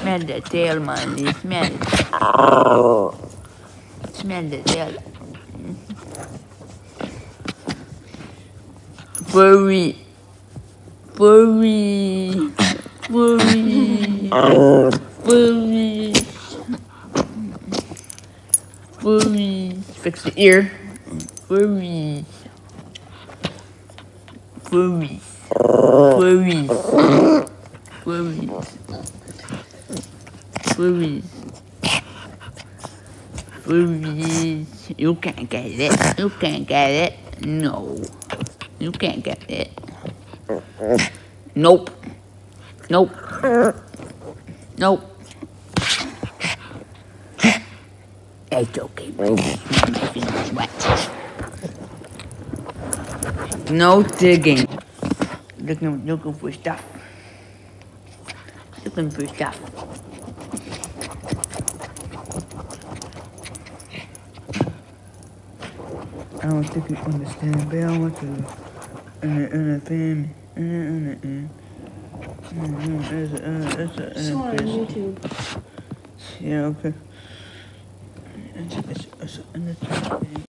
Smell the tail, Molly. Smell it. Smell the tail. Furry. Furry. Furry. Furry. Furry. Fix the ear. Furry. Furry. Furry. Furry. Furry. Furry. You can't get it. You can't get it. No. You can't get it. Nope. Nope. Nope. It's okay, baby. My finger's wet. No digging. Looking for stuff. Looking for stuff. I don't think you understand, but I want to family. It's on YouTube. Yeah, okay. It's